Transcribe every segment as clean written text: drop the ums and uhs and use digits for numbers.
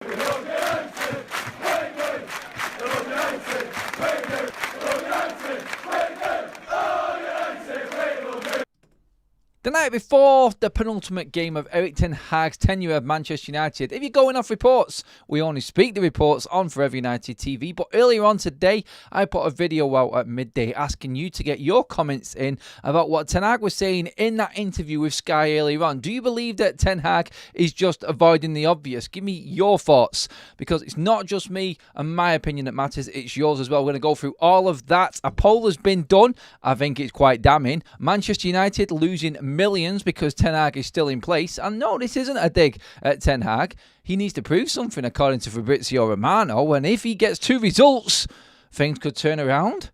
The night before the penultimate game of Erik Ten Hag's tenure at Manchester United, if you're going off reports, we only speak the reports on Forever United TV. But earlier on today, I put a video out at midday asking you to get your comments in about what Ten Hag was saying in that interview with Sky earlier on. Do you believe that Ten Hag is just avoiding the obvious? Give me your thoughts, because it's not just me and my opinion that matters, it's yours as well. We're going to go through all of that. A poll has been done. I think it's quite damning. Manchester United losing millions because Ten Hag is still in place. And no, this isn't a dig at Ten Hag. He needs to prove something according to Fabrizio Romano, and if he gets 2 results, things could turn around.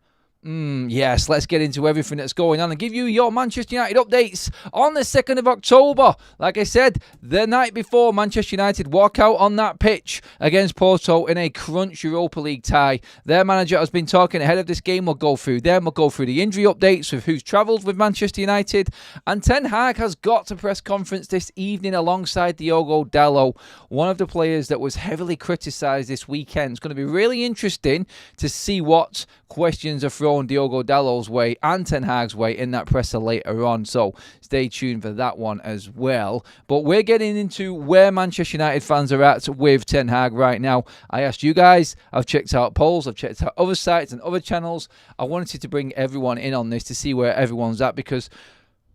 Yes, let's get into everything that's going on and give you your Manchester United updates on the 2nd of October. Like I said, the night before, Manchester United walk out on that pitch against Porto in a crunch Europa League tie. Their manager has been talking ahead of this game. We'll go through them. We'll go through the injury updates with who's travelled with Manchester United. And Ten Hag has got a press conference this evening alongside Diogo Dalot, one of the players that was heavily criticised this weekend. It's going to be really interesting to see what questions are thrown Diogo Dalot's way and Ten Hag's way in that presser later on, so stay tuned for that one as well. But we're getting into where Manchester United fans are at with Ten Hag right now. I asked you guys, I've checked out polls, I've checked out other sites and other channels. I wanted to bring everyone in on this to see where everyone's at, because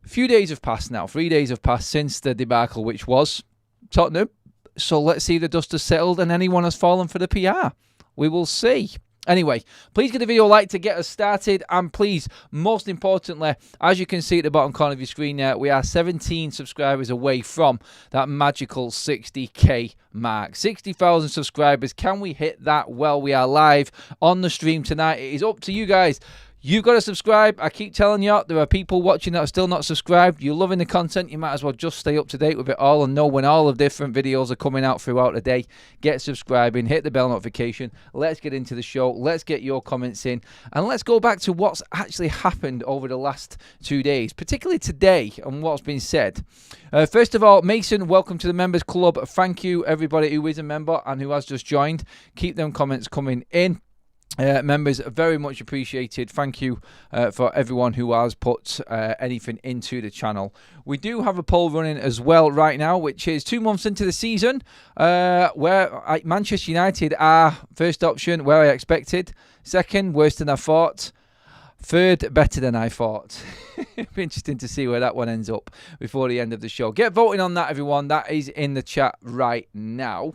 a few days have passed now, 3 days have passed since the debacle, which was Tottenham. So let's see if the dust has settled and anyone has fallen for the PR. We will see. Anyway, please give the video a like to get us started, and please, most importantly, as you can see at the bottom corner of your screen there, we are 17 subscribers away from that magical 60k mark. 60,000 subscribers. Can we hit that? Well, we are live on the stream tonight. It is up to you guys. You've got to subscribe. I keep telling you, there are people watching that are still not subscribed. You're loving the content. You might as well just stay up to date with it all and know when all of different videos are coming out throughout the day. Get subscribing. Hit the bell notification. Let's get into the show. Let's get your comments in. And let's go back to what's actually happened over the last 2 days, particularly today, and what's been said. First of all, Mason, welcome to the Members Club. Thank you, everybody who is a member and who has just joined. Keep them comments coming in. Members, very much appreciated. Thank you for everyone who has put anything into the channel. We do have a poll running as well right now, which is 2 months into the season, where Manchester United are first option, where I expected. Second, worse than I thought. Third, better than I thought. It'll be interesting to see where that one ends up before the end of the show. Get voting on that, everyone. That is in the chat right now.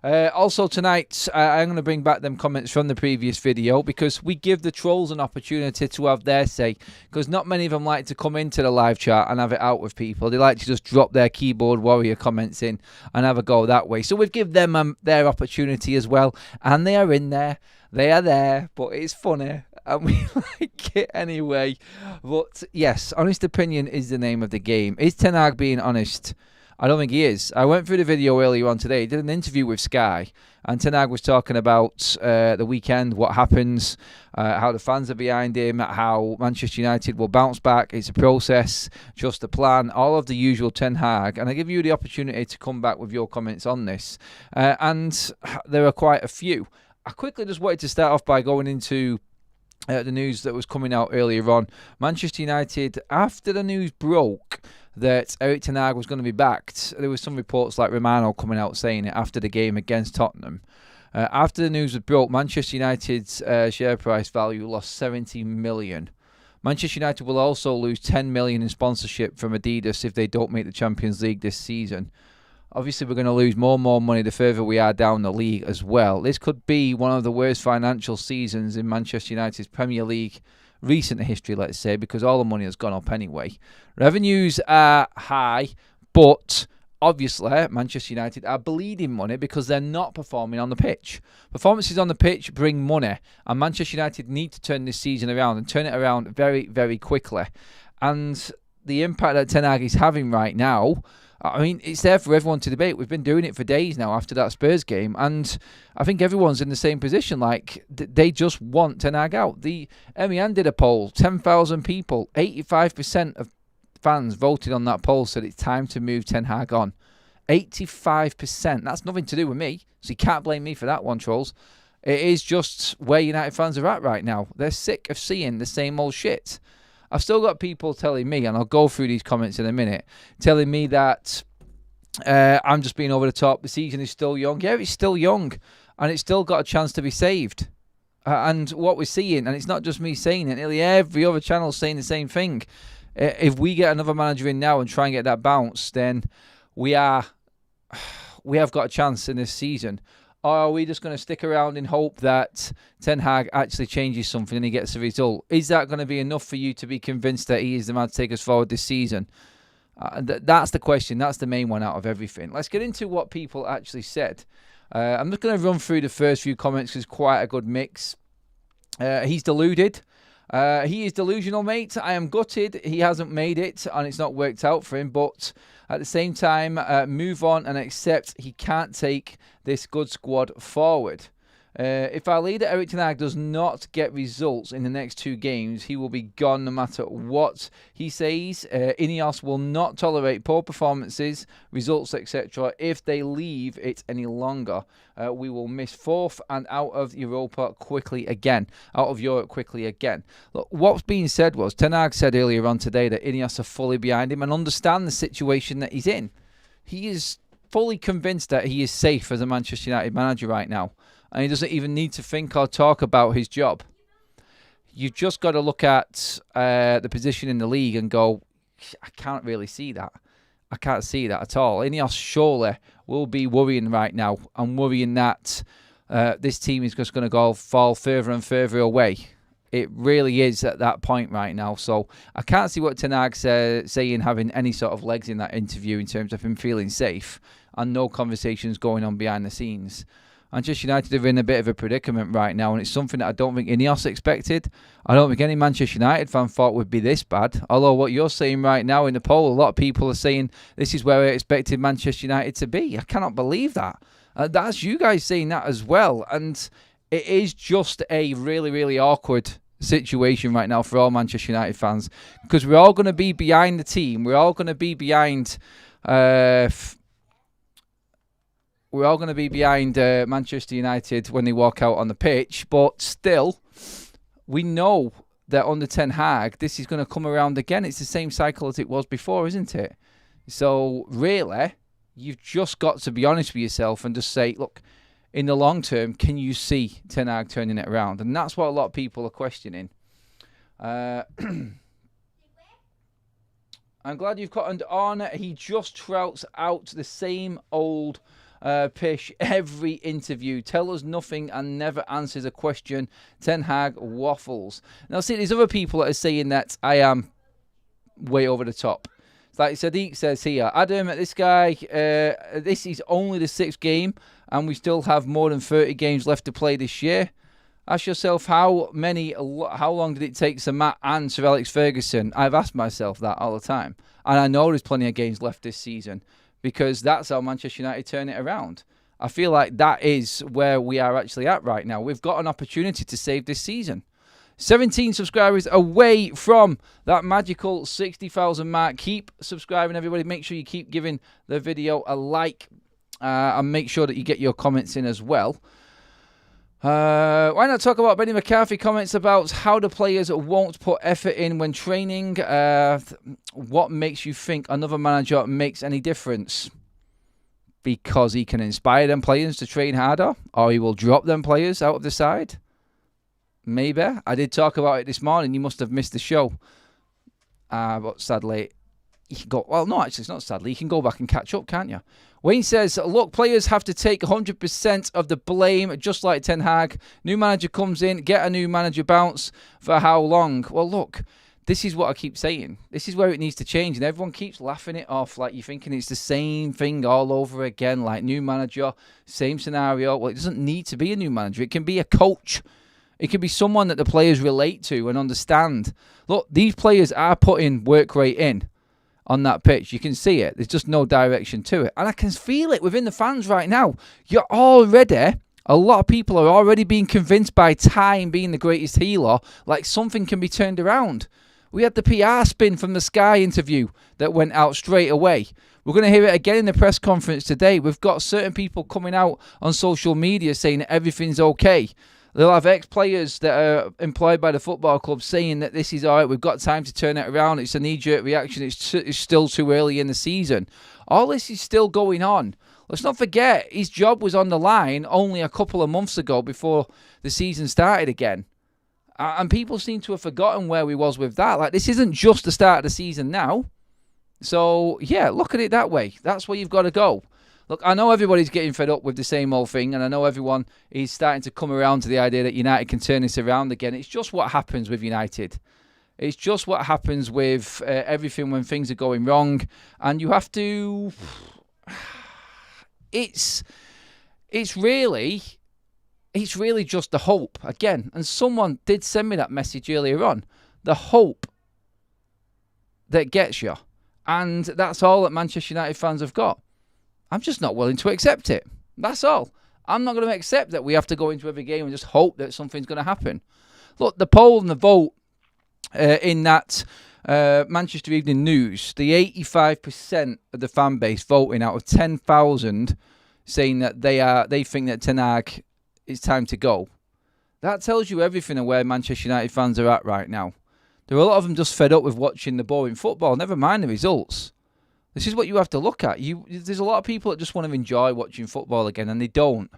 Also tonight, I'm going to bring back them comments from the previous video, because we give the trolls an opportunity to have their say, because not many of them like to come into the live chat and have it out with people. They like to just drop their keyboard warrior comments in and have a go that way. So we've given them their opportunity as well, and they are in there. They are there, but it's funny and we like it anyway. But yes, honest opinion is the name of the game. Is Ten Hag being honest? I don't think he is. I went through the video earlier on today. He did an interview with Sky, and Ten Hag was talking about the weekend, what happens, how the fans are behind him, how Manchester United will bounce back. It's a process, just a plan, all of the usual Ten Hag. And I give you the opportunity to come back with your comments on this. And there are quite a few. I quickly just wanted to start off by going into the news that was coming out earlier on. Manchester United, after the news broke that Erik Ten Hag was going to be backed, there was some reports like Romano coming out saying it after the game against Tottenham. After the news was broke, Manchester United's share price value lost 70 million. Manchester United will also lose 10 million in sponsorship from Adidas if they don't make the Champions League this season. Obviously, we're going to lose more and more money the further we are down the league as well. This could be one of the worst financial seasons in Manchester United's Premier League recent history, let's say, because all the money has gone up anyway. Revenues are high, but obviously Manchester United are bleeding money because they're not performing on the pitch. Performances on the pitch bring money, and Manchester United need to turn this season around and turn it around very, very quickly. And the impact that Ten Hag is having right now, I mean, it's there for everyone to debate. We've been doing it for days now after that Spurs game, and I think everyone's in the same position. Like, they just want Ten Hag out. The MEN did a poll, 10,000 people, 85% of fans voted on that poll, said it's time to move Ten Hag on. 85%. That's nothing to do with me, so you can't blame me for that one, trolls. It is just where United fans are at right now. They're sick of seeing the same old shit. I've still got people telling me, and I'll go through these comments in a minute, telling me that I'm just being over the top. The season is still young. Yeah, it's still young, and it's still got a chance to be saved. And what we're seeing, and it's not just me saying it, nearly every other channel is saying the same thing. If we get another manager in now and try and get that bounce, then we have got a chance in this season. Or are we just going to stick around in hope that Ten Hag actually changes something and he gets a result? Is that going to be enough for you to be convinced that he is the man to take us forward this season? That's the question. That's the main one out of everything. Let's get into what people actually said. I'm just going to run through the first few comments because it's quite a good mix. He's deluded. He is delusional, mate. I am gutted he hasn't made it and it's not worked out for him. But at the same time, move on and accept he can't take this good squad forward. If our leader Erik Ten Hag does not get results in the next 2 games, he will be gone no matter what he says. Ineos will not tolerate poor performances, results, etc. if they leave it any longer. We will miss 4th and out of Europe quickly again. Look, what's being said was, Ten Hag said earlier on today that Ineos are fully behind him and understand the situation that he's in. He is fully convinced that he is safe as a Manchester United manager right now. And he doesn't even need to think or talk about his job. You've just got to look at the position in the league and go, I can't really see that. I can't see that at all. Ineos surely will be worrying right now and worrying that this team is just going to fall further and further away. It really is at that point right now. So I can't see what Ten Hag's saying having any sort of legs in that interview in terms of him feeling safe and no conversations going on behind the scenes. Manchester United are in a bit of a predicament right now, and it's something that I don't think Ineos expected. I don't think any Manchester United fan thought would be this bad. Although what you're saying right now in the poll, a lot of people are saying this is where I expected Manchester United to be. I cannot believe that. That's you guys saying that as well. And it is just a really, really awkward situation right now for all Manchester United fans, because we're all going to be behind the team. We're all going to be behind... We're all going to be behind Manchester United when they walk out on the pitch. But still, we know that under Ten Hag, this is going to come around again. It's the same cycle as it was before, isn't it? So, really, you've just got to be honest with yourself and just say, look, in the long term, can you see Ten Hag turning it around? And that's what a lot of people are questioning. I'm glad you've cottoned on. He just trouts out the same old... pish every interview, tell us nothing and never answers a question. Ten Hag waffles. Now see, there's other people that are saying that I am way over the top. It's like Sadiq says here, Adam, this guy, this is only the 6th game and we still have more than 30 games left to play this year. Ask yourself how long did it take Sir Matt and Sir Alex Ferguson? I've asked myself that all the time, and I know there's plenty of games left this season, because that's how Manchester United turn it around. I feel like that is where we are actually at right now. We've got an opportunity to save this season. 17 subscribers away from that magical 60,000 mark. Keep subscribing, everybody. Make sure you keep giving the video a like. And make sure that you get your comments in as well. Why not talk about Benny McCarthy comments about how the players won't put effort in when training? What makes you think another manager makes any difference? Because he can inspire them players to train harder, or he will drop them players out of the side? Maybe. I did talk about it this morning. You must have missed the show. But sadly, you can go... Well, no, actually, it's not sadly. You can go back and catch up, can't you? Wayne says, look, players have to take 100% of the blame, just like Ten Hag. New manager comes in, get a new manager bounce. For how long? Well, look, this is what I keep saying. This is where it needs to change, and everyone keeps laughing it off like you're thinking it's the same thing all over again, like new manager, same scenario. Well, it doesn't need to be a new manager. It can be a coach. It can be someone that the players relate to and understand. Look, these players are putting work rate in on that pitch. You can see it. There's just no direction to it. And I can feel it within the fans right now. A lot of people are already being convinced by time being the greatest healer, like something can be turned around. We had the PR spin from the Sky interview that went out straight away. We're going to hear it again in the press conference today. We've got certain people coming out on social media saying that everything's okay. They'll have ex-players that are employed by the football club saying that this is all right, we've got time to turn it around, it's a knee-jerk reaction, it's still too early in the season. All this is still going on. Let's not forget, his job was on the line only a couple of months ago before the season started again. And people seem to have forgotten where we was with that. Like, this isn't just the start of the season now. So, yeah, look at it that way. That's where you've got to go. Look, I know everybody's getting fed up with the same old thing, and I know everyone is starting to come around to the idea that United can turn this around again. It's just what happens with United. It's just what happens with everything when things are going wrong, and you have to... It's really just the hope, again, and someone did send me that message earlier on, the hope that gets you, and that's all that Manchester United fans have got. I'm just not willing to accept it. That's all. I'm not going to accept that we have to go into every game and just hope that something's going to happen. Look, the poll and the vote in that Manchester Evening News, the 85% of the fan base voting out of 10,000 saying that they think that Ten Hag it's time to go. That tells you everything of where Manchester United fans are at right now. There are a lot of them just fed up with watching the boring football, never mind the results. This is what you have to look at. There's a lot of people that just want to enjoy watching football again, and they don't.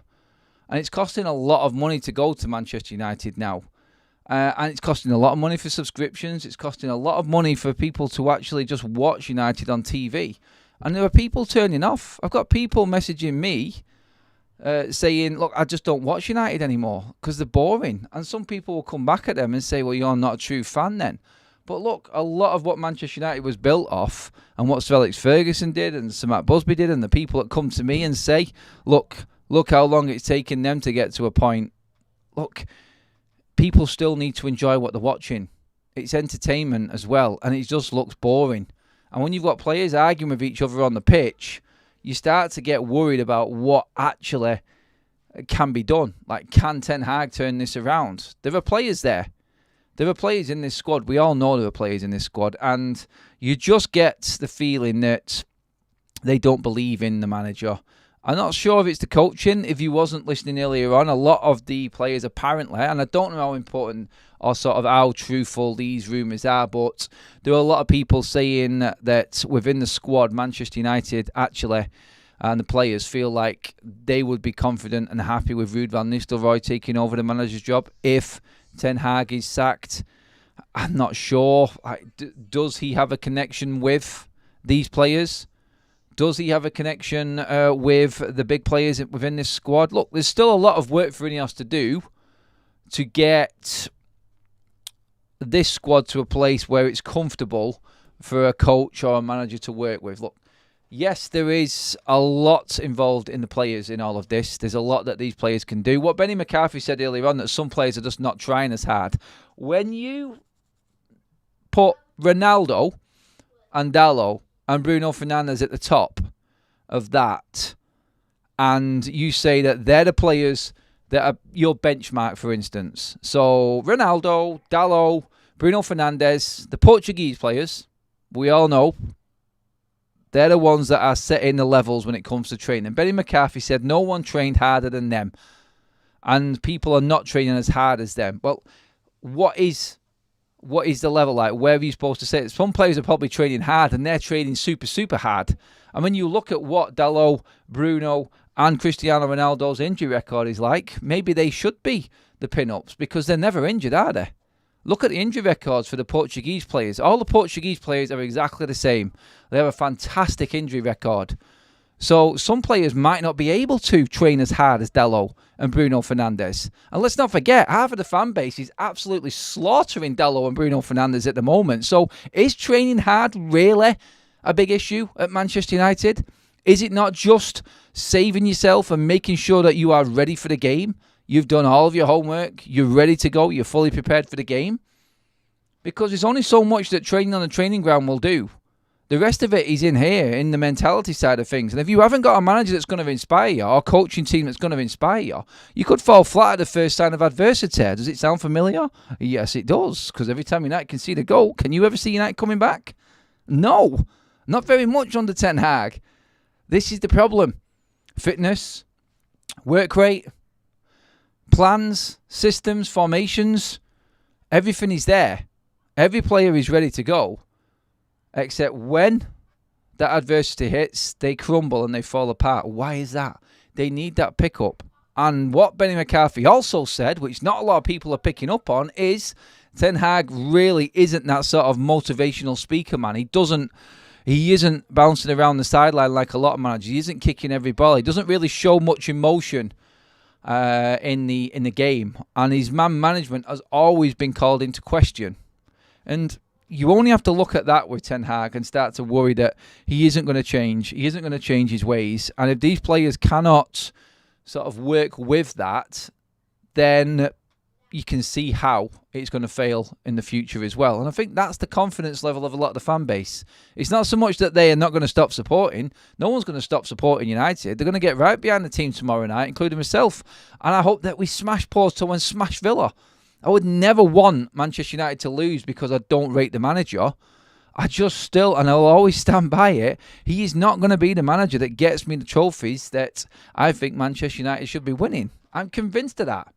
And it's costing a lot of money to go to Manchester United now. And it's costing a lot of money for subscriptions. It's costing a lot of money for people to actually just watch United on TV. And there are people turning off. I've got people messaging me saying, look, I just don't watch United anymore because they're boring. And some people will come back at them and say, well, you're not a true fan then. But look, a lot of what Manchester United was built off and what Sir Alex Ferguson did and Sir Matt Busby did and the people that come to me and say, look how long it's taken them to get to a point. Look, people still need to enjoy what they're watching. It's entertainment as well, and it just looks boring. And when you've got players arguing with each other on the pitch, you start to get worried about what actually can be done. Like, can Ten Hag turn this around? There are players there. There are players in this squad. We all know there are players in this squad. And you just get the feeling that they don't believe in the manager. I'm not sure if it's the coaching. If you wasn't listening earlier on, a lot of the players apparently, and I don't know how important or sort of how truthful these rumours are, but there are a lot of people saying that within the squad, Manchester United actually, and the players feel like they would be confident and happy with Ruud van Nistelrooy taking over the manager's job if Ten Hag is sacked. I'm not sure. Does he have a connection with these players? Does he have a connection with the big players within this squad? Look, there's still a lot of work for Ineos to do to get this squad to a place where it's comfortable for a coach or a manager to work with. Look, yes, there is a lot involved in the players in all of this. There's a lot that these players can do. What Benny McCarthy said earlier on, that some players are just not trying as hard. When you put Ronaldo and Dalot and Bruno Fernandes at the top of that, and you say that they're the players that are your benchmark, for instance. So Ronaldo, Dalot, Bruno Fernandes, the Portuguese players, we all know, they're the ones that are setting the levels when it comes to training. Benny McCarthy said no one trained harder than them, and people are not training as hard as them. Well, what is the level like? Where are you supposed to say it? Some players are probably training hard and they're training super, super hard. And when you look at what Dalot, Bruno and Cristiano Ronaldo's injury record is like, maybe they should be the pin-ups because they're never injured, are they? Look at the injury records for the Portuguese players. All the Portuguese players are exactly the same. They have a fantastic injury record. So some players might not be able to train as hard as Dalot and Bruno Fernandes. And let's not forget, half of the fan base is absolutely slaughtering Dalot and Bruno Fernandes at the moment. So is training hard really a big issue at Manchester United? Is it not just saving yourself and making sure that you are ready for the game? You've done all of your homework. You're ready to go. You're fully prepared for the game. Because there's only so much that training on the training ground will do. The rest of it is in here, in the mentality side of things. And if you haven't got a manager that's going to inspire you, or a coaching team that's going to inspire you, you could fall flat at the first sign of adversity. Does it sound familiar? Yes, it does. Because every time United can see the goal, can you ever see United coming back? No. Not very much under Ten Hag. This is the problem. Fitness, work rate, plans, systems, formations, everything is there. Every player is ready to go. Except when that adversity hits, they crumble and they fall apart. Why is that? They need that pickup. And what Benny McCarthy also said, which not a lot of people are picking up on, is Ten Hag really isn't that sort of motivational speaker, man. He isn't bouncing around the sideline like a lot of managers. He isn't kicking every ball. He doesn't really show much emotion in the game. And his man management has always been called into question. And you only have to look at that with Ten Hag and start to worry that he isn't going to change. He isn't going to change his ways. And if these players cannot sort of work with that, then you can see how it's going to fail in the future as well. And I think that's the confidence level of a lot of the fan base. It's not so much that they are not going to stop supporting. No one's going to stop supporting United. They're going to get right behind the team tomorrow night, including myself. And I hope that we smash Porto and smash Villa. I would never want Manchester United to lose because I don't rate the manager. I just still, and I'll always stand by it, he is not going to be the manager that gets me the trophies that I think Manchester United should be winning. I'm convinced of that.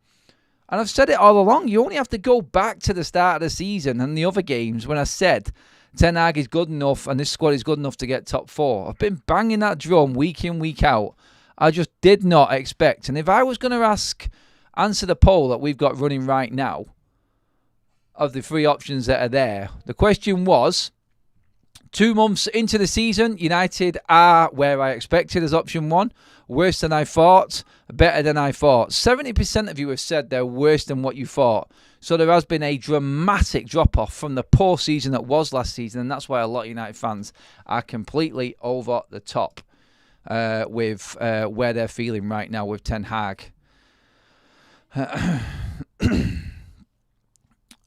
And I've said it all along. You only have to go back to the start of the season and the other games when I said Ten Hag is good enough and this squad is good enough to get top 4. I've been banging that drum week in, week out. I just did not expect. And if I was going to answer the poll that we've got running right now of the 3 options that are there, the question was, 2 months into the season, United are where I expected as option 1. Worse than I thought, better than I thought. 70% of you have said they're worse than what you thought. So there has been a dramatic drop-off from the poor season that was last season, and that's why a lot of United fans are completely over the top with where they're feeling right now with Ten Hag.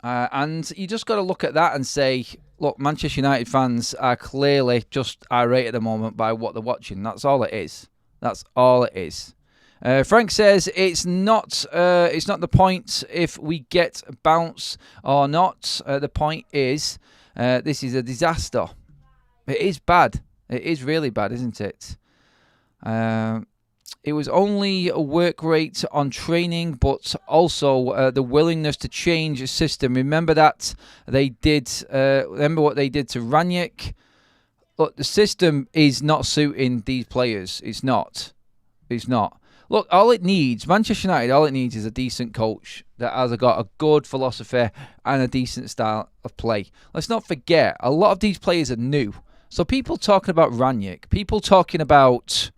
And you just got to look at that and say, look, Manchester United fans are clearly just irate at the moment by what they're watching. That's all it is. That's all it is. Frank says it's not the point if we get a bounce or not. The point is this is a disaster. It is bad. It is really bad, isn't it? It was only a work rate on training, but also the willingness to change a system. Remember that they did. Remember what they did to Ranić. Look, the system is not suiting these players. It's not. It's not. Look, all it needs, Manchester United, all it needs is a decent coach that has got a good philosophy and a decent style of play. Let's not forget, a lot of these players are new. So people talking about Ranić, people talking about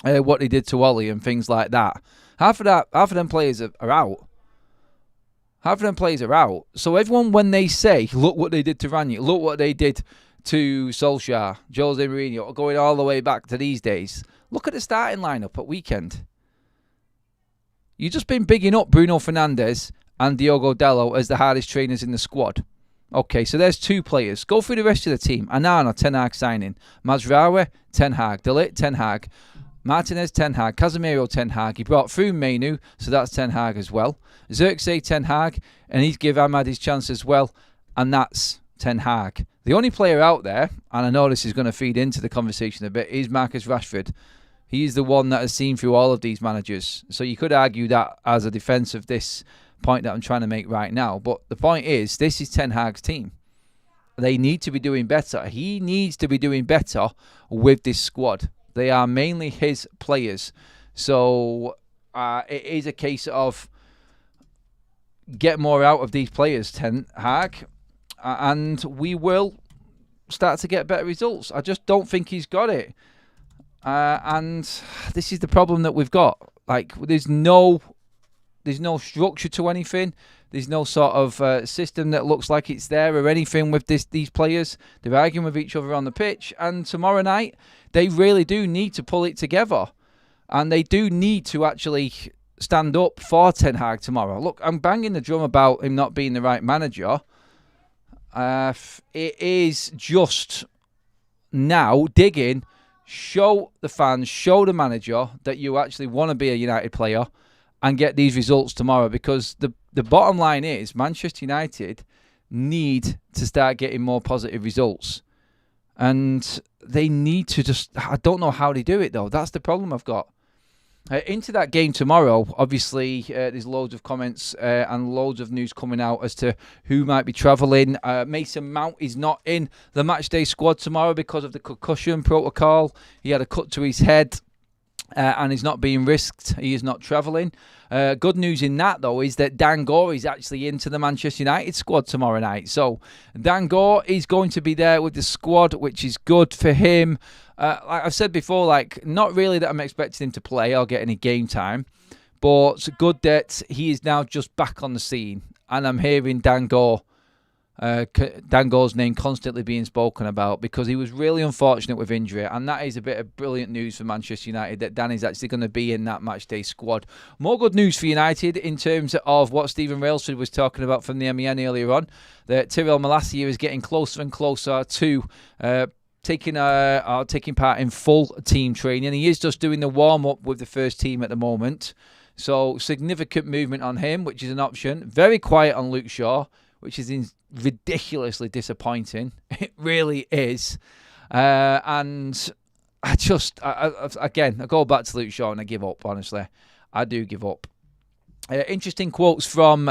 what they did to Ollie and things like that. Half of them players are out. Half of them players are out. So everyone, when they say, look what they did to Ranić, look what they did to Solskjaer, Jose Mourinho, going all the way back to these days, look at the starting lineup at weekend. You've just been bigging up Bruno Fernandes and Diogo Dalot as the hardest trainers in the squad. Okay, so there's 2 players. Go through the rest of the team. Anana, Ten Hag signing. Mazraoui, Ten Hag. De Ligt, Ten Hag. Martinez, Ten Hag. Casemiro, Ten Hag. He brought through Mainu, so that's Ten Hag as well. Xerxes, Ten Hag, and he's give Ahmad his chance as well, and that's Ten Hag. The only player out there, and I know this is going to feed into the conversation a bit, is Marcus Rashford. He's the one that has seen through all of these managers. So you could argue that as a defence of this point that I'm trying to make right now. But the point is, this is Ten Hag's team. They need to be doing better. He needs to be doing better with this squad. They are mainly his players. So it is a case of get more out of these players, Ten Hag, and we will start to get better results. I just don't think he's got it. And this is the problem that we've got. Like, there's no structure to anything. There's no sort of system that looks like it's there or anything with these players. They're arguing with each other on the pitch. And tomorrow night, they really do need to pull it together. And they do need to actually stand up for Ten Hag tomorrow. Look, I'm banging the drum about him not being the right manager. It is just now digging. Show the fans, show the manager that you actually want to be a United player and get these results tomorrow, because the bottom line is Manchester United need to start getting more positive results. And they need to I don't know how they do it, though. That's the problem I've got. Into that game tomorrow, obviously, there's loads of comments and loads of news coming out as to who might be travelling. Mason Mount is not in the matchday squad tomorrow because of the concussion protocol. He had a cut to his head and he's not being risked. He is not travelling. Good news in that, though, is that Dan Gore is actually into the Manchester United squad tomorrow night. So Dan Gore is going to be there with the squad, which is good for him. Like I've said before, not really that I'm expecting him to play or get any game time, but it's good that he is now just back on the scene. And I'm hearing Dan Gore's name constantly being spoken about because he was really unfortunate with injury, and that is a bit of brilliant news for Manchester United that Dan is actually going to be in that matchday squad. More good news for United in terms of what Stephen Railsford was talking about from the MEN earlier on, that Tyrell Malacia is getting closer and closer to taking part in full team training. He is just doing the warm-up with the first team at the moment, so significant movement on him, which is an option. Very quiet on Luke Shaw, which is ridiculously disappointing. It really is. And I go back to Luke Shaw and I give up, honestly. I do give up. Interesting quotes from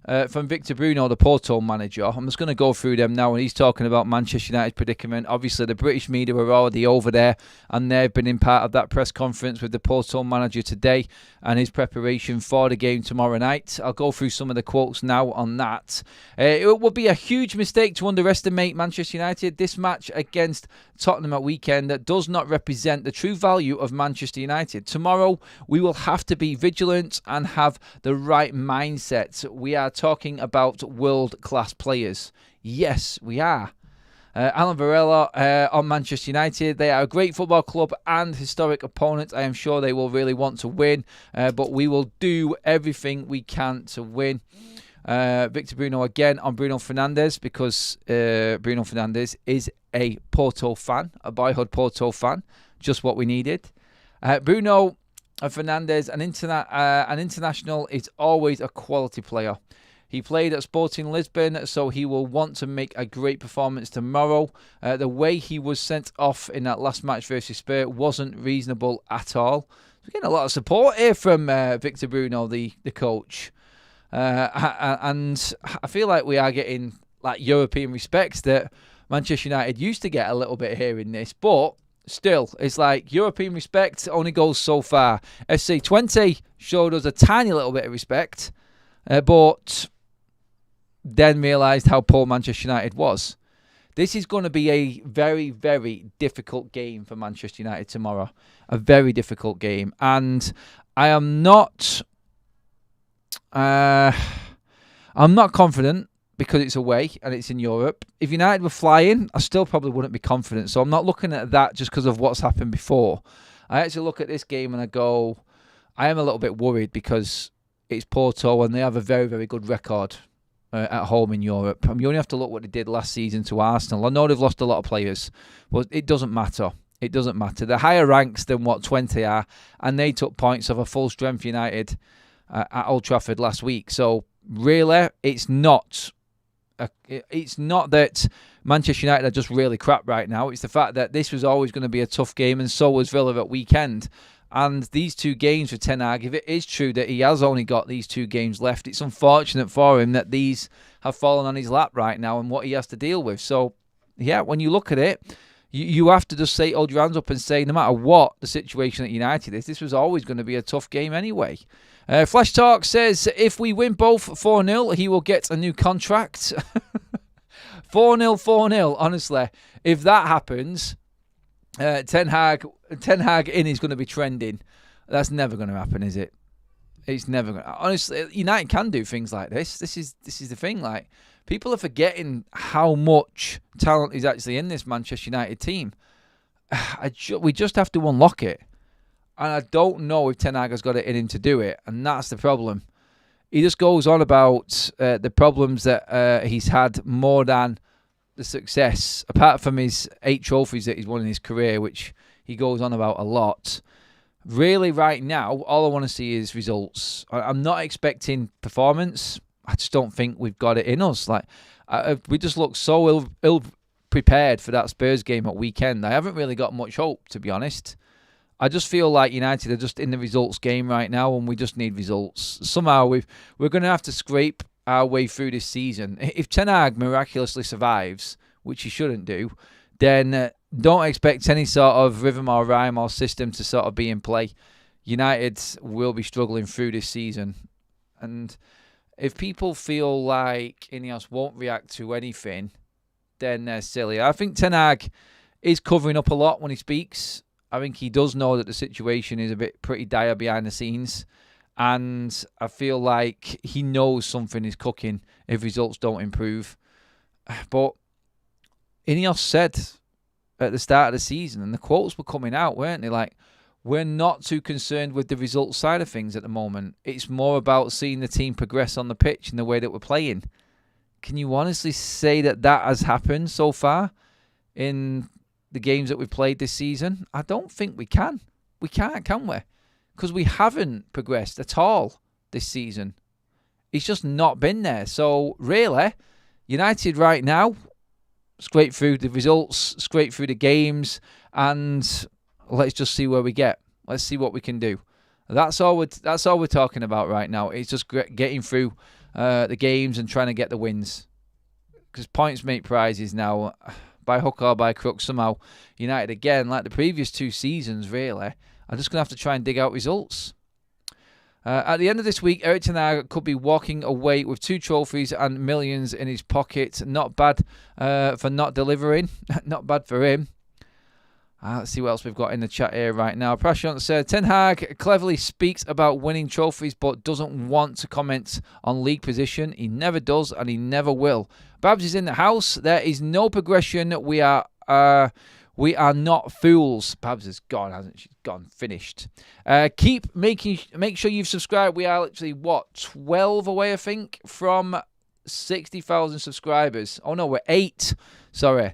Victor Bruno, the Porto manager. I'm just going to go through them now, and he's talking about Manchester United's predicament. Obviously, the British media were already over there, and they've been in part of that press conference with the Porto manager today and his preparation for the game tomorrow night. I'll go through some of the quotes now on that. It would be a huge mistake to underestimate Manchester United. This match against Tottenham at weekend that does not represent the true value of Manchester United. Tomorrow, we will have to be vigilant and have the right mindset. We are talking about world-class players. Yes, we are. Alan Varela on Manchester United. They are a great football club and historic opponent. I am sure they will really want to win, but we will do everything we can to win. Victor Bruno again on Bruno Fernandes, because Bruno Fernandes is a Porto fan, a boyhood Porto fan. Just what we needed. Bruno Fernandes, an international, is always a quality player. He played at Sporting Lisbon, so he will want to make a great performance tomorrow. The way he was sent off in that last match versus Spurs wasn't reasonable at all. We're getting a lot of support here from Victor Bruno, the coach. And I feel like we are getting European respects that Manchester United used to get a little bit here in this, but still, it's like European respect only goes so far. SC20 showed us a tiny little bit of respect, but then realised how poor Manchester United was. This is going to be a very, very difficult game for Manchester United tomorrow. A very difficult game. And I'm not confident because it's away and it's in Europe. If United were flying, I still probably wouldn't be confident. So I'm not looking at that just because of what's happened before. I actually look at this game and I go, I am a little bit worried because it's Porto and they have a very, very good record at home in Europe. You only have to look what they did last season to Arsenal. I know they've lost a lot of players, but it doesn't matter. It doesn't matter. They're higher ranks than what 20 are, and they took points of a full-strength United at Old Trafford last week. So really, it's not that Manchester United are just really crap right now. It's the fact that this was always going to be a tough game, and so was Villa at weekend. And these two games for Ten Hag, if it is true that he has only got these two games left, it's unfortunate for him that these have fallen on his lap right now and what he has to deal with. So, yeah, when you look at it, you have to just hold your hands up and say, no matter what the situation at United is, this was always going to be a tough game anyway. Flash Talk says, if we win both 4-0, he will get a new contract. 4-0, 4-0, honestly. If that happens, Ten Hag in is going to be trending. That's never going to happen, is it? It's never going to. Honestly, United can do things like this. This is the thing. Like, people are forgetting how much talent is actually in this Manchester United team. We just have to unlock it. And I don't know if Ten Hag has got it in him to do it. And that's the problem. He just goes on about the problems that he's had more than the success, apart from his 8 trophies that he's won in his career, which he goes on about a lot. Really, right now, all I want to see is results. I'm not expecting performance. I just don't think we've got it in us. We just look so ill prepared for that Spurs game at weekend. I haven't really got much hope, to be honest. I just feel like United are just in the results game right now, and we just need results. Somehow we're going to have to scrape our way through this season. If Ten Hag miraculously survives, which he shouldn't do, then don't expect any sort of rhythm or rhyme or system to sort of be in play. United will be struggling through this season. And if people feel like Ineos won't react to anything, then they're silly. I think Ten Hag is covering up a lot when he speaks. I think he does know that the situation is pretty dire behind the scenes. And I feel like he knows something is cooking if results don't improve. But Ineos said at the start of the season, and the quotes were coming out, weren't they? Like, we're not too concerned with the results side of things at the moment. It's more about seeing the team progress on the pitch in the way that we're playing. Can you honestly say that that has happened so far in the games that we've played this season? I don't think we can. We can't, can we? Because we haven't progressed at all this season. It's just not been there. So, really, United right now, scrape through the results, scrape through the games, and let's just see where we get. Let's see what we can do. That's all we're talking about right now. It's just getting through the games and trying to get the wins. Because points make prizes now. By hook or by crook, somehow United, again, like the previous two seasons, really, are just going to have to try and dig out results. At the end of this week, Erik Ten Hag could be walking away with 2 trophies and millions in his pocket. Not bad for not delivering. Not bad for him. Let's see what else we've got in the chat here right now. Prashant said, Ten Hag cleverly speaks about winning trophies but doesn't want to comment on league position. He never does and he never will. Babs is in the house. There is no progression. We are not fools. Babs has gone, hasn't she? Gone, finished. Make sure you've subscribed. We are literally, 12 away, I think, from 60,000 subscribers. Oh no, we're 8. Sorry.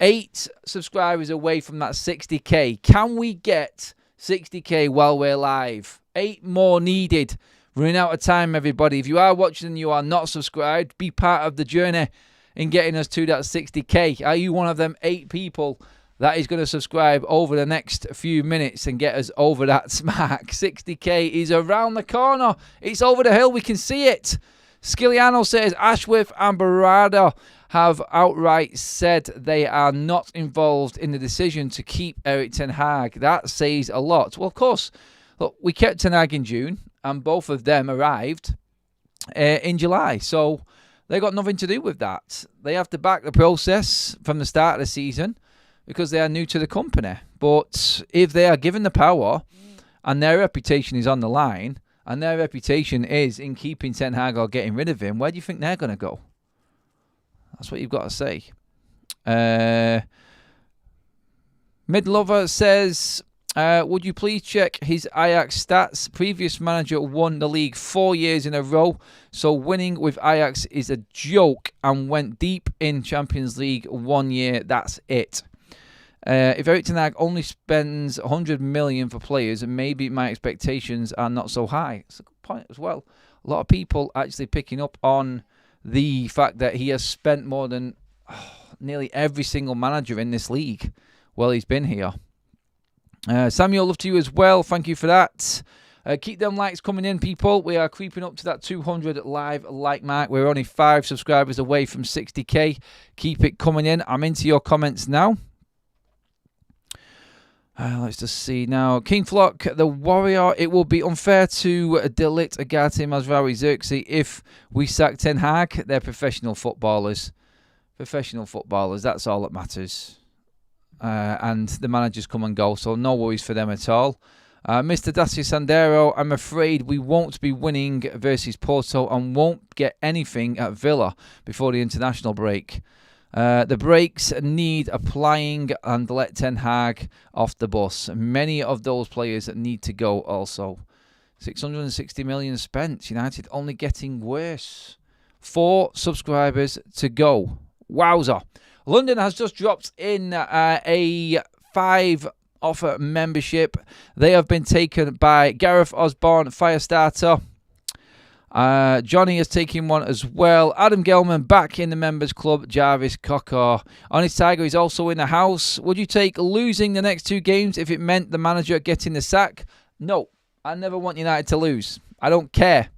8 subscribers away from that 60k. Can we get 60k while we're live? 8 more needed. Running out of time, everybody. If you are watching and you are not subscribed, be part of the journey in getting us to that 60k. Are you one of them 8 people that is going to subscribe over the next few minutes and get us over that mark? 60k is around the corner. It's over the hill. We can see it. Skilliano says Ashworth and Barada have outright said they are not involved in the decision to keep Erik Ten Hag. That says a lot. Well, of course, look, we kept Ten Hag in June, and both of them arrived in July. So they got nothing to do with that. They have to back the process from the start of the season because they are new to the company. But if they are given the power and their reputation is on the line, and their reputation is in keeping Ten Hag or getting rid of him, where do you think they're going to go? That's what you've got to say. Midlover says, would you please check his Ajax stats? Previous manager won the league 4 years in a row, so winning with Ajax is a joke and went deep in Champions League 1 year. That's it. If Erik Ten Hag only spends 100 million for players, maybe my expectations are not so high. It's a good point as well. A lot of people actually picking up on the fact that he has spent more than nearly every single manager in this league while he's been here. Samuel, love to you as well. Thank you for that. Keep them likes coming in, people. We are creeping up to that 200 live like mark. We're only 5 subscribers away from 60k. Keep it coming in. I'm into your comments now. Let's just see now. King Flock, the Warrior. It will be unfair to delete Agati, Mazraoui, Xerxes if we sack Ten Hag. They're professional footballers. Professional footballers. That's all that matters. And the managers come and go, so no worries for them at all. Mr. Dacia Sandero, I'm afraid we won't be winning versus Porto and won't get anything at Villa before the international break. The brakes need applying and let Ten Hag off the bus. Many of those players need to go also. 660 million spent. United only getting worse. 4 subscribers to go. Wowza. London has just dropped in a 5 offer membership. They have been taken by Gareth Osborne, Firestarter. Johnny has taken one as well. Adam Gelman back in the members club. Jarvis Cocker. Honest Tiger is also in the house. Would you take losing the next 2 games if it meant the manager getting the sack? No. I never want United to lose. I don't care.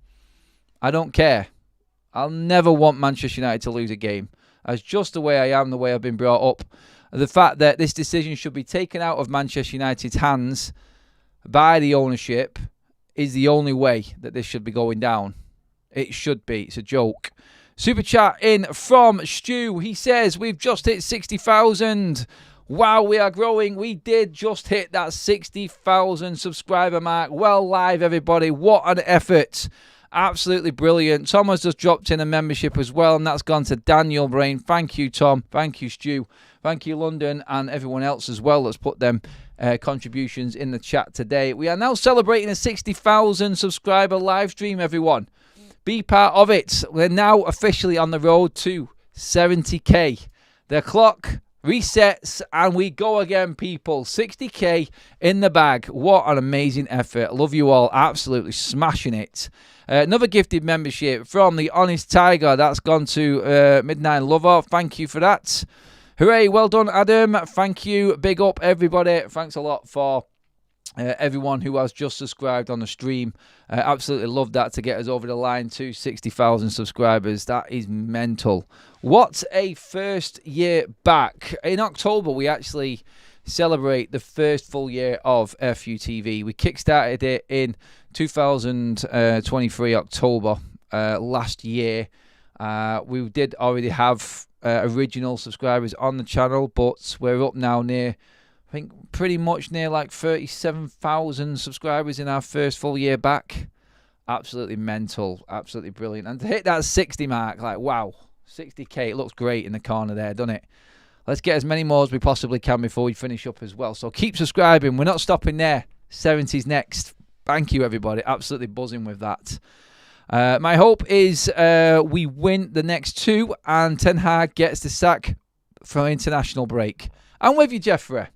I don't care. I'll never want Manchester United to lose a game. That's just the way I am, the way I've been brought up. The fact that this decision should be taken out of Manchester United's hands by the ownership is the only way that this should be going down. It should be. It's a joke. Super chat in from Stu. He says, we've just hit 60,000. Wow, we are growing. We did just hit that 60,000 subscriber mark. Well, live, everybody. What an effort. Absolutely brilliant. Tom has just dropped in a membership as well, and that's gone to Daniel Brain. Thank you, Tom. Thank you, Stu. Thank you, London, and everyone else as well that's put them contributions in the chat today. We are now celebrating a 60,000 subscriber live stream, everyone. Be part of it. We're now officially on the road to 70k. The clock resets and we go again, people. 60k in the bag. What an amazing effort. Love you all. Absolutely smashing it. Another gifted membership from the Honest Tiger. That's gone to Midnight Lover. Thank you for that. Hooray. Well done, Adam. Thank you. Big up, everybody. Thanks a lot for everyone who has just subscribed on the stream. Absolutely love that to get us over the line to 60,000 subscribers. That is mental. What a first year back. In October, we actually celebrate the first full year of FUTV. We kickstarted it in 2023 October last year. We did already have original subscribers on the channel, but we're up now near, I think, pretty much near like 37,000 subscribers in our first full year back. Absolutely mental. Absolutely brilliant. And to hit that 60 mark, like, wow, 60k, it looks great in the corner there, doesn't it? Let's get as many more as we possibly can before we finish up as well. So keep subscribing. We're not stopping there. 70's next. Thank you, everybody. Absolutely buzzing with that. My hope is we win the next 2 and Ten Hag gets the sack for international break. I'm with you, Jeffrey.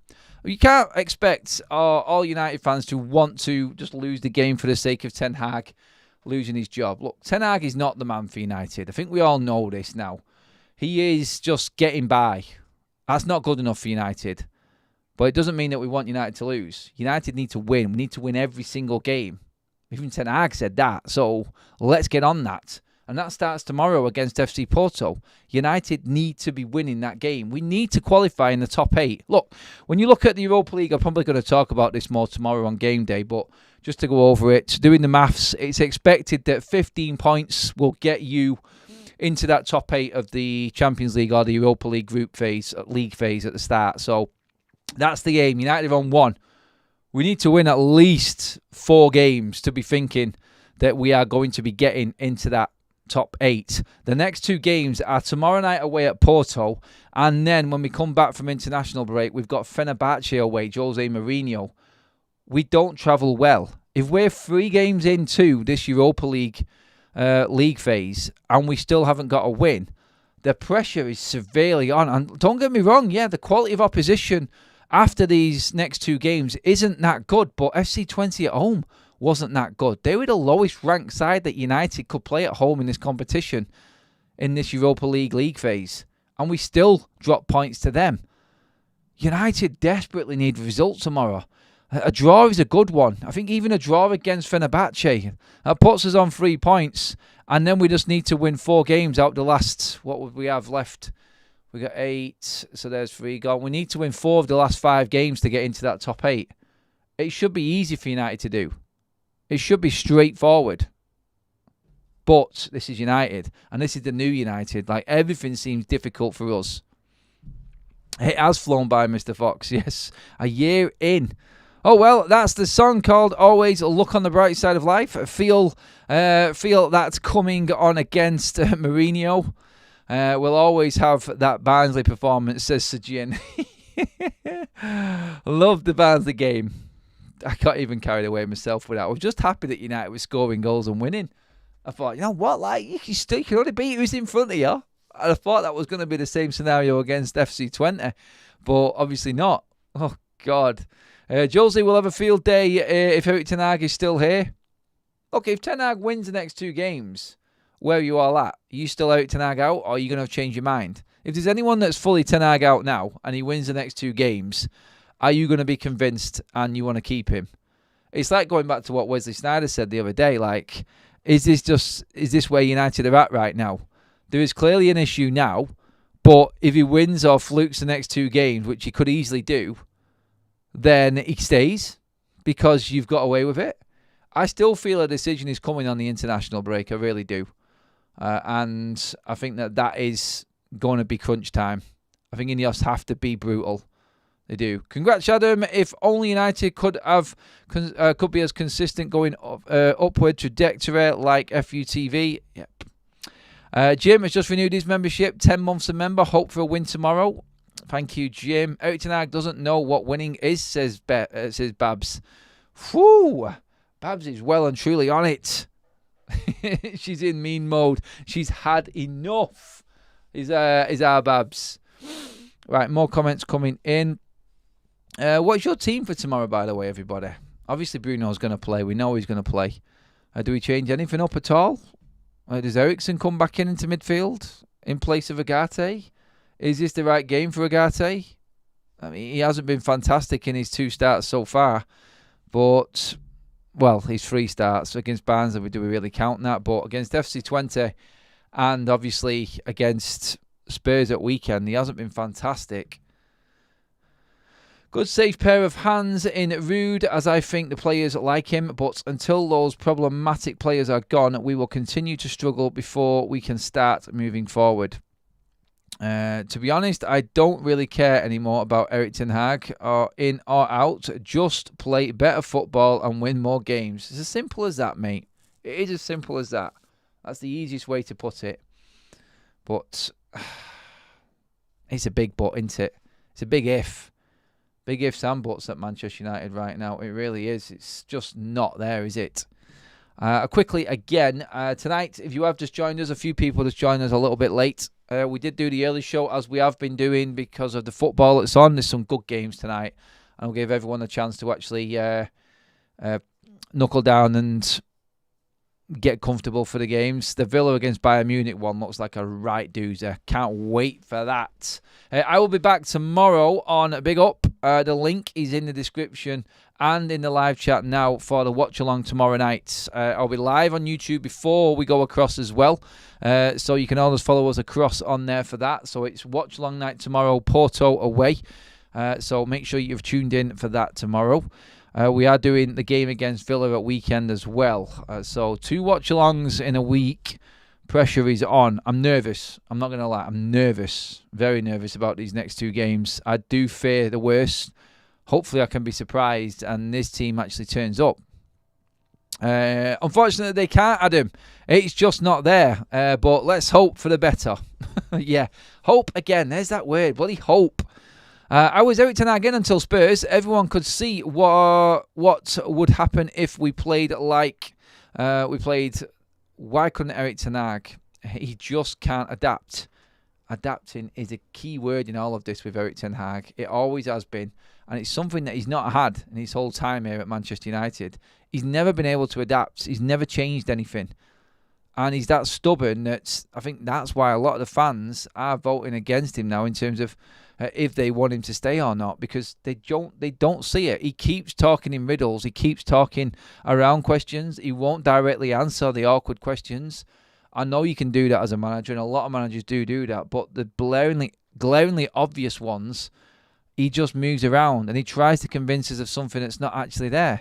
You can't expect all United fans to want to just lose the game for the sake of Ten Hag losing his job. Look, Ten Hag is not the man for United. I think we all know this now. He is just getting by. That's not good enough for United. But it doesn't mean that we want United to lose. United need to win. We need to win every single game. Even Ten Hag said that. So let's get on that. And that starts tomorrow against FC Porto. United need to be winning that game. We need to qualify in the top 8. Look, when you look at the Europa League, I'm probably going to talk about this more tomorrow on game day, but just to go over it, doing the maths, it's expected that 15 points will get you into that top 8 of the Champions League or the Europa League group phase, league phase at the start. So that's the aim. United are on 1. We need to win at least 4 games to be thinking that we are going to be getting into that top 8. The next 2 games are tomorrow night away at Porto, and then when we come back from international break, we've got Fenerbahce away, Jose Mourinho. We don't travel well. If we're 3 games into this Europa League league phase and we still haven't got a win, the pressure is severely on. And don't get me wrong, yeah, the quality of opposition after these next 2 games isn't that good, but FC20 at home wasn't that good. They were the lowest ranked side that United could play at home in this competition, in this Europa League phase. And we still drop points to them. United desperately need results tomorrow. A draw is a good one. I think even a draw against Fenerbahce, that puts us on 3 points. And then we just need to win 4 games out the last, what would we have left? We got 8, so there's 3 gone. We need to win 4 of the last 5 games to get into that top 8. It should be easy for United to do. It should be straightforward. But this is United, and this is the new United. Like, everything seems difficult for us. It has flown by, Mr. Fox, yes. A year in. Oh, well, that's the song called Always Look on the Bright Side of Life. Feel that's coming on against Mourinho. We'll always have that Barnsley performance, says Sajin. Love the Barnsley game. I got even carried away myself with that. I was just happy that United was scoring goals and winning. I thought, you know what, like, you can only beat who's in front of you. And I thought that was going to be the same scenario against FC20, but obviously not. Oh, God. Josie will have a field day if Ten Hag is still here. Look, if Ten Hag wins the next 2 games, where are you all at? Are you still Eric Ten Hag out, or are you going to change your mind? If there's anyone that's fully Ten Hag out now and he wins the next 2 games, are you going to be convinced and you want to keep him? It's like going back to what Wesley Sneijder said the other day. Like, is this where United are at right now? There is clearly an issue now, but if he wins or flukes the next 2 games, which he could easily do, then he stays because you've got away with it. I still feel a decision is coming on the international break. I really do. And I think that is going to be crunch time. I think Ineos have to be brutal. They do. Congrats, Adam. If only United could be as consistent going upward trajectory like FUTV. Yep. Jim has just renewed his membership. 10 months a member. Hope for a win tomorrow. Thank you, Jim. Eric Ten Hag doesn't know what winning is, says Babs. Whew. Babs is well and truly on it. She's in mean mode. She's had enough. Is our Babs. Right, more comments coming in. What's your team for tomorrow, by the way, everybody? Obviously, Bruno's going to play. We know he's going to play. Do we change anything up at all? Does Eriksen come back into midfield in place of Agate? Is this the right game for Agate? I mean, he hasn't been fantastic in his 2 starts so far. But, well, his 3 starts against Barnsley, do we really count that? But against FC20 and obviously against Spurs at weekend, he hasn't been fantastic. Good safe pair of hands in Rude, as I think the players like him, but until those problematic players are gone, we will continue to struggle before we can start moving forward. To be honest, I don't really care anymore about Eric Ten Hag, or in or out. Just play better football and win more games. It's as simple as that, mate. It is as simple as that. That's the easiest way to put it. But it's a big but, isn't it? It's a big if. Big ifs and buts at Manchester United right now. It really is. It's just not there, is it? Quickly again, tonight, if you have just joined us, a few people just joined us a little bit late. We did do the early show as we have been doing because of the football that's on. There's some good games tonight. And we'll give everyone a chance to actually knuckle down and get comfortable for the games. The Villa against Bayern Munich one looks like a right doozer. Can't wait for that. I will be back tomorrow on Big Up. The link is in the description and in the live chat now for the watch along tomorrow night. I'll be live on YouTube before we go across as well. So you can always follow us across on there for that. So it's watch along night tomorrow, Porto away. So make sure you've tuned in for that tomorrow. We are doing the game against Villa at weekend as well. So 2 watch-alongs in a week. Pressure is on. I'm nervous. I'm not going to lie. I'm nervous. Very nervous about these next 2 games. I do fear the worst. Hopefully I can be surprised and this team actually turns up. Unfortunately, they can't, Adam. It's just not there. But let's hope for the better. Yeah. Hope again. There's that word. Bloody hope. I was Eric Ten Hag in until Spurs. Everyone could see what would happen if we played like we played. Why couldn't Eric Ten Hag? He just can't adapt. Adapting is a key word in all of this with Eric Ten Hag. It always has been. And it's something that he's not had in his whole time here at Manchester United. He's never been able to adapt. He's never changed anything. And he's that stubborn that I think that's why a lot of the fans are voting against him now in terms of if they want him to stay or not, because they don't see it. He keeps talking in riddles. He keeps talking around questions. He won't directly answer the awkward questions. I know you can do that as a manager, and a lot of managers do that, but the glaringly obvious ones, he just moves around and he tries to convince us of something that's not actually there.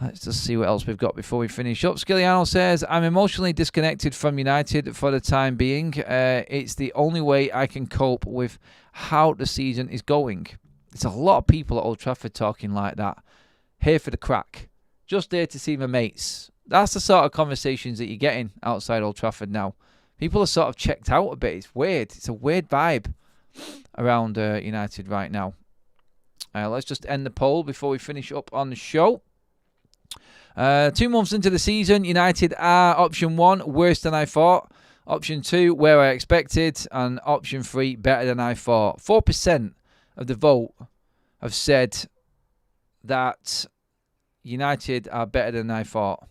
Let's just see what else we've got before we finish up. Skilliano says, I'm emotionally disconnected from United for the time being. It's the only way I can cope with how the season is going. There's a lot of people at Old Trafford talking like that. Here for the crack. Just there to see my mates. That's the sort of conversations that you're getting outside Old Trafford now. People are sort of checked out a bit. It's weird. It's a weird vibe around United right now. Let's just end the poll before we finish up on the show. 2 months into the season, United are option 1, worse than I thought. Option 2, where I expected. And option 3, better than I thought. 4% of the vote have said that United are better than I thought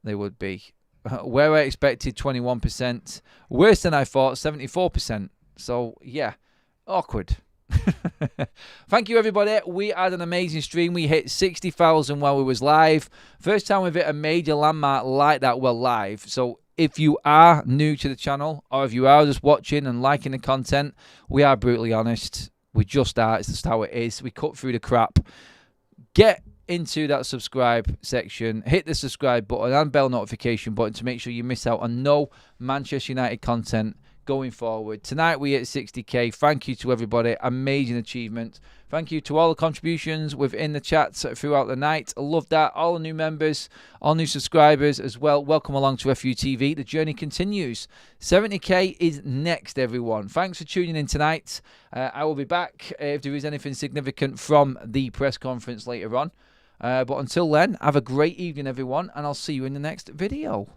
they would be. Where I expected 21%. Worse than I thought, 74%. So, yeah, awkward. Thank you, everybody. We had an amazing stream. We hit 60,000 while we was live. First time we've hit a major landmark like that while live. So if you are new to the channel, or if you are just watching and liking the content, we are brutally honest. We just start. It's just how it is. We cut through the crap. Get into that subscribe section, hit the subscribe button and bell notification button to make sure you miss out on no Manchester United content going forward. Tonight we hit 60k. Thank you to everybody. Amazing achievement. Thank you to all the contributions within the chats throughout the night. I love that. All the new members, all new subscribers as well. Welcome along to FUTV. The journey continues. 70k is next, everyone. Thanks for tuning in tonight. I will be back if there is anything significant from the press conference later on. But until then, have a great evening, everyone, and I'll see you in the next video.